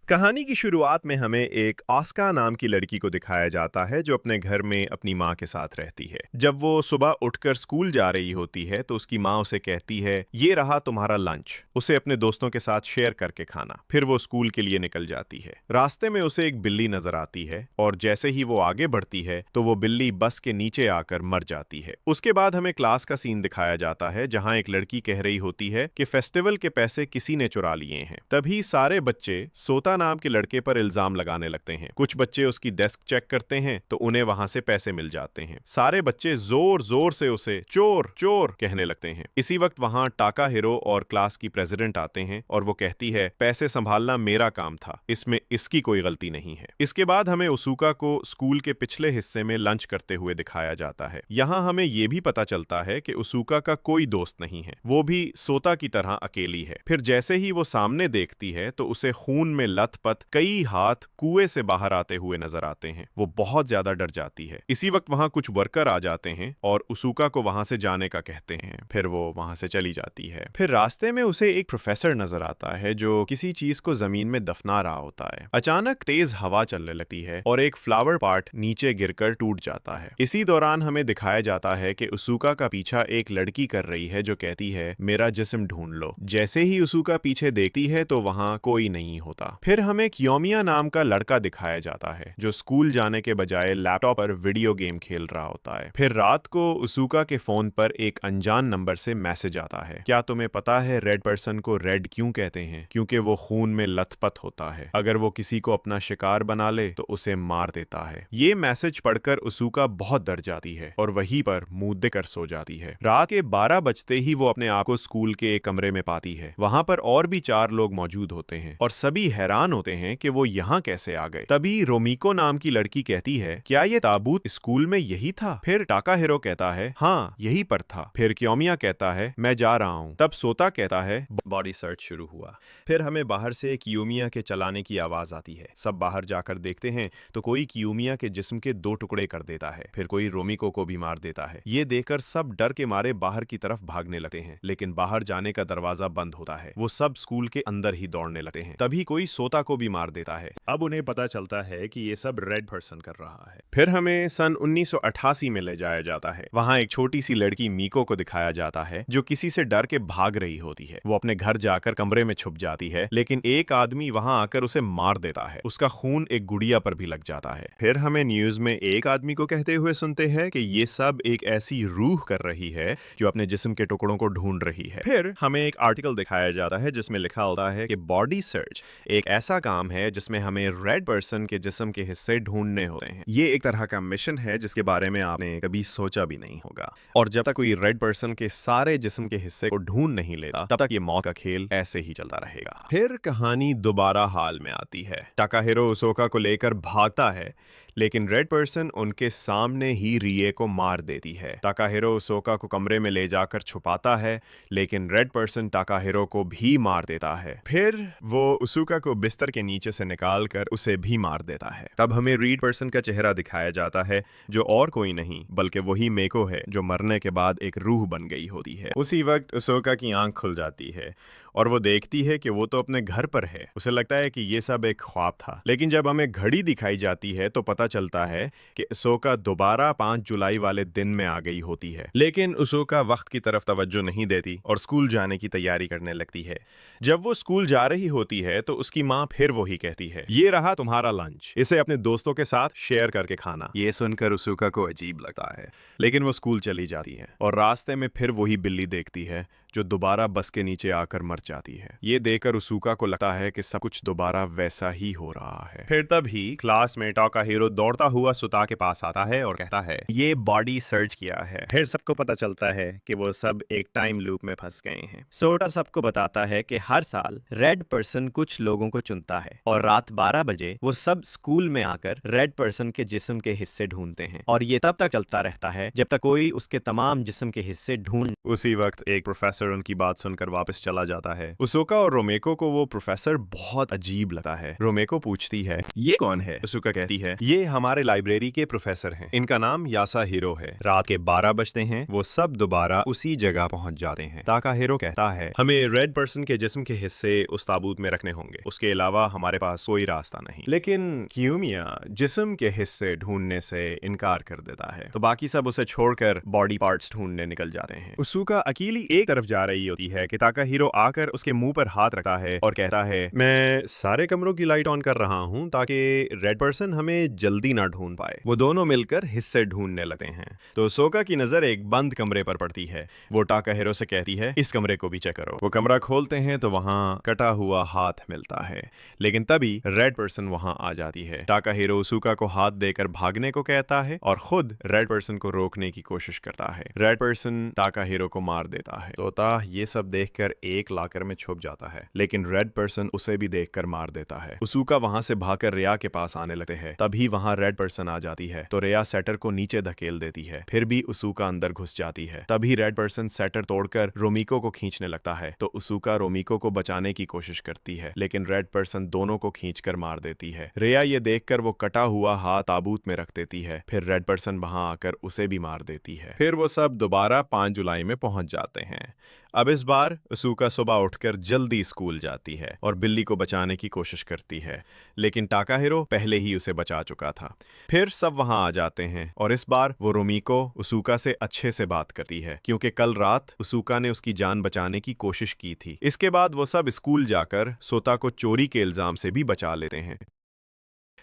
कहानी की शुरुआत में हमें एक ऑस्का नाम की लड़की को दिखाया जाता है जो अपने घर में अपनी माँ के साथ रहती है। जब वो सुबह उठकर स्कूल जा रही होती है तो उसकी माँ उसे कहती है, ये रहा तुम्हारा लंच, उसे अपने दोस्तों के साथ शेयर करके खाना। फिर वो स्कूल के लिए निकल जाती है। रास्ते में उसे एक बिल्ली नजर आती है और जैसे ही वो आगे बढ़ती है तो वो बिल्ली बस के नीचे आकर मर जाती है। उसके बाद हमें क्लास का सीन दिखाया जाता है जहाँ एक लड़की कह रही होती है कि फेस्टिवल के पैसे किसी ने चुरा लिए हैं। तभी सारे बच्चे सोता नाम के लड़के पर इल्जाम लगाने लगते हैं। कुछ बच्चे उसकी डेस्क चेक करते हैं तो उन्हें वहां से पैसे मिल जाते हैं। सारे बच्चे जोर जोर से उसे चोर चोर कहने लगते हैं। इसी वक्त वहां टाका हीरो और क्लास की प्रेसिडेंट आते हैं और वो कहती है, पैसे संभालना मेरा काम था, इसमें इसकी कोई गलती नहीं है। इसके बाद हमें उसूका को स्कूल के पिछले हिस्से में लंच करते हुए दिखाया जाता है। यहाँ हमें यह भी पता चलता है कि उसूका का कोई दोस्त नहीं है, वो भी सोता की तरह अकेली है। फिर जैसे ही वो सामने देखती है तो उसे खून में लथपथ कई हाथ कुएं से बाहर आते हुए नजर आते हैं। वो बहुत ज्यादा डर जाती है। इसी वक्त वहां कुछ वर्कर आ जाते हैं और उसूका को वहां से जाने का कहते हैं। फिर वो वहां से चली जाती है। फिर रास्ते में उसे एक प्रोफेसर नजर आता है जो किसी चीज को जमीन में दफना रहा होता है। अचानक तेज हवा चलने लगती है और एक फ्लावर पार्ट नीचे गिरकर टूट जाता है। इसी दौरान हमें दिखाया जाता है कि उसूका का पीछा एक लड़की कर रही है जो कहती है, मेरा जिस्म ढूंढ लो। जैसे ही उसूका पीछे देखती है तो वहां कोई नहीं होता। फिर हमें कियोमिया नाम का लड़का दिखाया जाता है जो स्कूल जाने के बजाय लैपटॉप पर वीडियो गेम खेल रहा होता है। फिर रात को उसूका के फोन पर एक अनजान नंबर से मैसेज आता है, क्या तुम्हें पता है रेड पर्सन को रेड क्यों कहते हैं? क्योंकि वो खून में लथपथ होता है। अगर वो किसी को अपना शिकार बना ले तो उसे मार देता है। ये मैसेज पढ़कर उसूका बहुत डर जाती है और वहीं पर मुंह देकर सो जाती है। रात के 12 बजते ही वो अपने आप को स्कूल के एक कमरे में पाती है। वहां पर और भी 4 लोग मौजूद होते हैं और सभी हैरान होते हैं कि वो यहाँ कैसे आ गए। तभी रोमिको नाम की लड़की कहती है, क्या ये ताबूत स्कूल में यही था? फिर टाकाहिरो कहता है, हाँ यही पर था। फिर कियोमिया कहता है, मैं जा रहा हूँ। तब सोता कहता है, बॉडी सर्च शुरू हुआ। फिर हमें बाहर से कियोमिया के चलाने की आवाज आती है। सब बाहर जाकर देखते हैं तो कोई कियोमिया के जिस्म के 2 टुकड़े कर देता है। फिर कोई रोमिको को भी मार देता है। ये देखकर सब डर के मारे बाहर की तरफ भागने लगते हैं, लेकिन बाहर जाने का दरवाजा बंद होता है। वो सब स्कूल के अंदर ही दौड़ने लगते हैं। तभी कोई सोता को भी मार देता है। अब उन्हें पता चलता है कि ये सब रेड पर्सन कर रहा है। फिर हमें सन 1988 में ले जाया जाता है। वहां एक छोटी सी लड़की मीको को दिखाया जाता है जो किसी से डर के भाग रही होती है। वो अपने घर जाकर कमरे में छुप जाती है, लेकिन एक आदमी वहां आकर उसे मार देता है। उसका खून एक गुड़िया पर भी लग जाता है। फिर हमें न्यूज में एक आदमी को कहते हुए सुनते हैं कि ये सब एक ऐसी रूह कर रही है जो अपने जिस्म के टुकड़ों को ढूंढ रही है। फिर हमें एक आर्टिकल दिखाया जाता है जिसमें लिखा होता है कि बॉडी सर्च एक ऐसा काम है जिसमें हमें रेड पर्सन के जिस्म के हिस्से ढूंढने होते हैं। ये एक तरह का मिशन है जिसके बारे में आपने कभी सोचा भी नहीं होगा। और जब तक कोई रेड पर्सन के सारे जिस्म के हिस्से को ढूंढ नहीं लेता तब तक ये मौत का खेल ऐसे ही चलता रहेगा। फिर कहानी दोबारा हाल में आती है। टाकाहिरो उसूका को लेकर भागता है, लेकिन रेड पर्सन उनके सामने ही रिए को मार देती है। टाकाहिरो उसूका को कमरे में ले जाकर छुपाता है, लेकिन रेड पर्सन टाकाहिरो को भी मार देता है। फिर वो उसूका को बिस्तर के नीचे से निकालकर उसे भी मार देता है। तब हमें रेड पर्सन का चेहरा दिखाया जाता है जो और कोई नहीं बल्कि वही मेको है जो मरने के बाद एक रूह बन गई होती है। उसी वक्त उसूका की आंख खुल जाती है और वो देखती है कि वो तो अपने घर पर है। उसे लगता है कि ये सब एक ख्वाब था, लेकिन जब हमें घड़ी दिखाई जाती है तो पता चलता है कि उसूका दोबारा 5 जुलाई वाले दिन में आ गई होती है। लेकिन उसूका वक्त की तरफ तवज्जो नहीं देती और स्कूल जाने की तैयारी करने लगती है। जब वो स्कूल जा रही होती है तो उसकी माँ फिर वही कहती है, ये रहा तुम्हारा लंच, इसे अपने दोस्तों के साथ शेयर करके खाना। ये सुनकर उसूका को अजीब लगता है, लेकिन वो स्कूल चली जाती है और रास्ते में फिर वही बिल्ली देखती है जो दोबारा बस के नीचे आकर मर जाती है। ये देखकर उसूका को लगता है कि सब कुछ दोबारा वैसा ही हो रहा है। फिर तभी क्लास में टाकाहिरो दौड़ता हुआ सुता के पास आता है और कहता है, ये बॉडी सर्च किया है। फिर सबको पता चलता है कि वो सब एक टाइम लूप में फंस गए हैं। सोटा सबको बताता है कि हर साल रेड पर्सन कुछ लोगों को चुनता है और रात 12 बजे वो सब स्कूल में आकर रेड पर्सन के जिस्म के हिस्से ढूंढते हैं और ये तब तक चलता रहता है जब तक कोई उसके तमाम जिस्म के हिस्से ढूंढ। उसी वक्त एक प्रोफेसर प्रोफेसर उनकी बात सुनकर वापस चला जाता है। उसुका और रोमेको को वो प्रोफेसर बहुत अजीब लगता है। रोमेको पूछती है, ये कौन है? उसुका कहती है, ये हमारे लाइब्रेरी के प्रोफेसर हैं। इनका नाम यासाहिरो है। रात के 12 बजते हैं, वो सब दोबारा उसी जगह पहुंच जाते हैं। ताकाहिरो कहता है, हमें रेड पर्सन के जिस्म के हिस्से उस ताबूत में रखने होंगे, उसके अलावा हमारे पास कोई रास्ता नहीं। लेकिन कियुमिया जिस्म के हिस्से ढूंढने से इनकार कर देता है, तो बाकी सब उसे छोड़कर बॉडी पार्ट्स ढूंढने निकल जाते हैं। उसुका अकेली एक तरफ जा रही होती है कि ताकाहिरो आकर उसके मुंह पर हाथ रखता है और कहता है, मैं सारे कमरों की लाइट ऑन कर रहा हूं ताकि रेड पर्सन हमें जल्दी ना ढूंढ पाए। वो दोनों मिलकर हिस्से ढूंढने लगते हैं। तो सोका की नजर एक बंद कमरे पर पड़ती है। वो ताकाहिरो से कहती है, इस कमरे को भी चेक करो। वो कमरा खोलते हैं तो वहां कटा हुआ हाथ मिलता है, लेकिन तभी रेड पर्सन वहां आ जाती है। ताकाहिरो उसुका को हाथ देकर भागने को कहता है और खुद रेड पर्सन को रोकने की कोशिश करता है। रेड पर्सन ताकाहिरो को मार देता है। तोता ये सब देखकर एक लाकर में छुप जाता है, लेकिन रेड पर्सन उसे भी देखकर मार देता है। उसुका वहां से भागकर रिया के पास आने लगते हैं। तभी वहां रेड पर्सन आ जाती है तो रिया सेटर को नीचे धकेल देती है। फिर भी उसुका अंदर घुस जाती है। तभी रेड पर्सन सेटर तोड़कर रोमिको को खींचने लगता है, तो उसुका रोमिको को बचाने की कोशिश करती है, लेकिन रेड पर्सन दोनों को खींचकर मार देती है। रिया ये देखकर वो कटा हुआ हाथ ताबूत में रख देती है। फिर रेड पर्सन वहां आकर उसे भी मार देती है। फिर वो सब दोबारा 5 जुलाई में पहुंच जाते हैं। अब इस बार उसुका सुबह उठकर जल्दी स्कूल जाती है और बिल्ली को बचाने की कोशिश करती है, लेकिन ताकाहिरो पहले ही उसे बचा चुका था। फिर सब वहां आ जाते हैं और इस बार वो रोमिको उसुका से अच्छे से बात करती है, क्योंकि कल रात उसुका ने उसकी जान बचाने की कोशिश की थी। इसके बाद वो सब स्कूल जाकर सोता को चोरी के इल्जाम से भी बचा लेते हैं।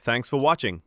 Thanks for watching.